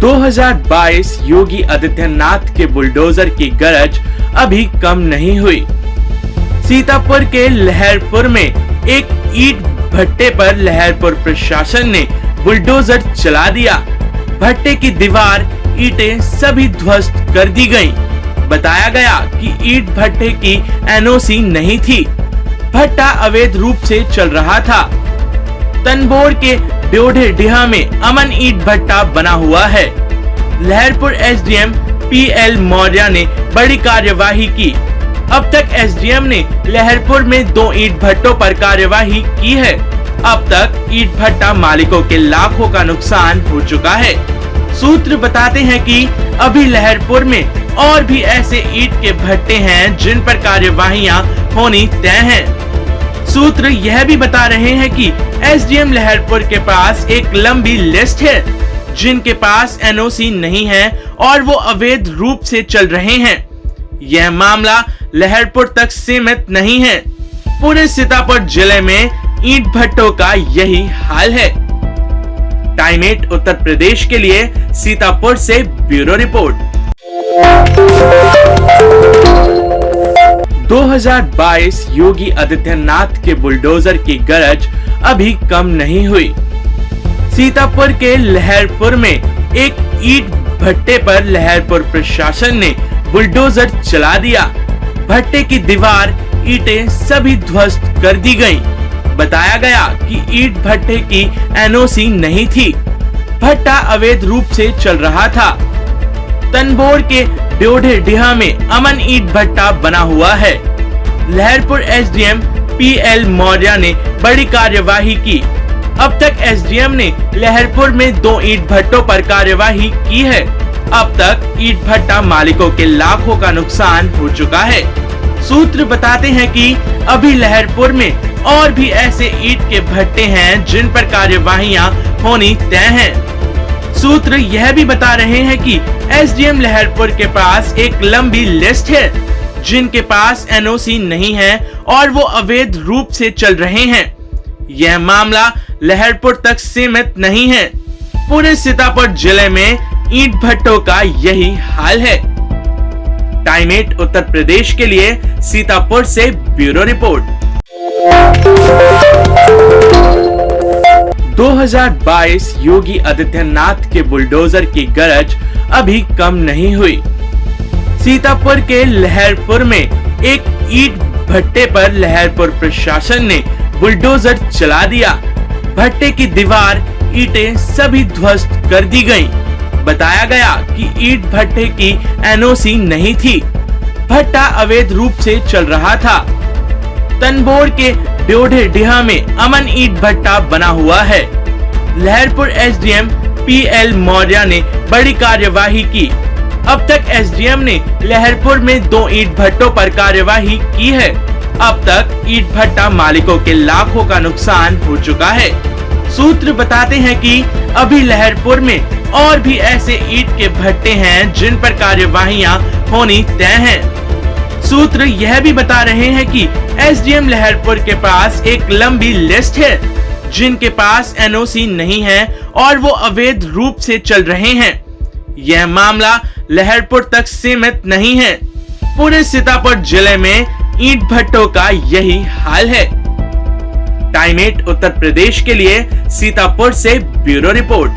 2022 योगी आदित्यनाथ के बुलडोजर की गरज अभी कम नहीं हुई। सीतापुर के लहरपुर में एक ईंट भट्टे पर लहरपुर प्रशासन ने बुलडोजर चला दिया। भट्टे की दीवार, ईंटें सभी ध्वस्त कर दी गईं। बताया गया कि ईंट भट्टे की एनओसी नहीं थी। भट्टा अवैध रूप से चल रहा था। तनबोर के ब्योढ़े में अमन ईंट भट्टा बना हुआ है। लहरपुर एसडीएम पीएल मौर्य ने बड़ी कार्यवाही की। अब तक एसडीएम ने लहरपुर में 2 ईंट भट्टों पर कार्यवाही की है। अब तक ईंट भट्टा मालिकों के लाखों का नुकसान हो चुका है। सूत्र बताते हैं कि अभी लहरपुर में और भी ऐसे ईंट के भट्टे हैं जिन पर कार्यवाहियां होनी तय हैं। सूत्र यह भी बता रहे हैं कि एसडीएम लहरपुर के पास एक लंबी लिस्ट है जिनके पास एनओसी नहीं है और वो अवैध रूप से चल रहे हैं। यह मामला लहरपुर तक सीमित नहीं है। पूरे सीतापुर जिले में ईंट भट्टों का यही हाल है। टाइम 8 उत्तर प्रदेश के लिए सीतापुर से ब्यूरो रिपोर्ट। 2022 योगी आदित्यनाथ के बुलडोजर की गरज अभी कम नहीं हुई। सीतापुर के लहरपुर में एक ईंट भट्टे पर लहरपुर प्रशासन ने बुलडोजर चला दिया। भट्टे की दीवार, ईंटें सभी ध्वस्त कर दी गईं। बताया गया कि ईंट भट्टे की एनओसी नहीं थी। भट्टा अवैध रूप से चल रहा था। तनबोर के ब्योढ़े में अमन ईंट भट्टा बना हुआ है। लहरपुर एसडीएम पीएल मौर्य ने बड़ी कार्यवाही की। अब तक एसडीएम ने लहरपुर में 2 ईंट भट्टों पर कार्यवाही की है। अब तक ईंट भट्टा मालिकों के लाखों का नुकसान हो चुका है। सूत्र बताते हैं कि अभी लहरपुर में और भी ऐसे ईंट के भट्टे हैं जिन पर कार्यवाहियां होनी तय हैं। सूत्र यह भी बता रहे हैं कि एसडीएम लहरपुर के पास एक लंबी लिस्ट है जिनके पास एनओसी नहीं है और वो अवैध रूप से चल रहे हैं। यह मामला लहरपुर तक सीमित नहीं है। पूरे सीतापुर जिले में ईंट भट्टों का यही हाल है। टाइम 8 उत्तर प्रदेश के लिए सीतापुर से ब्यूरो रिपोर्ट। 2022 योगी आदित्यनाथ के बुलडोजर की गरज अभी कम नहीं हुई। सीतापुर के लहरपुर में एक ईंट भट्टे पर लहरपुर प्रशासन ने बुलडोजर चला दिया। भट्टे की दीवार, ईंटें सभी ध्वस्त कर दी गईं। बताया गया कि ईंट भट्टे की एनओसी नहीं थी। भट्टा अवैध रूप से चल रहा था। तनबोर के ब्योढ़े में अमन ईंट भट्टा बना हुआ है। लहरपुर एसडीएम पीएल मौर्य ने बड़ी कार्यवाही की। अब तक एसडीएम ने लहरपुर में 2 ईंट भट्टों पर कार्यवाही की है। अब तक ईंट भट्टा मालिकों के लाखों का नुकसान हो चुका है। सूत्र बताते हैं कि अभी लहरपुर में और भी ऐसे ईंट के भट्टे हैं जिन पर कार्यवाहियां होनी तय हैं। सूत्र यह भी बता रहे हैं कि एसडीएम लहरपुर के पास एक लंबी लिस्ट है जिनके पास एनओसी नहीं है और वो अवैध रूप से चल रहे हैं। यह मामला लहरपुर तक सीमित नहीं है। पूरे सीतापुर जिले में ईंट भट्टों का यही हाल है। टाइम 8 उत्तर प्रदेश के लिए सीतापुर से ब्यूरो रिपोर्ट।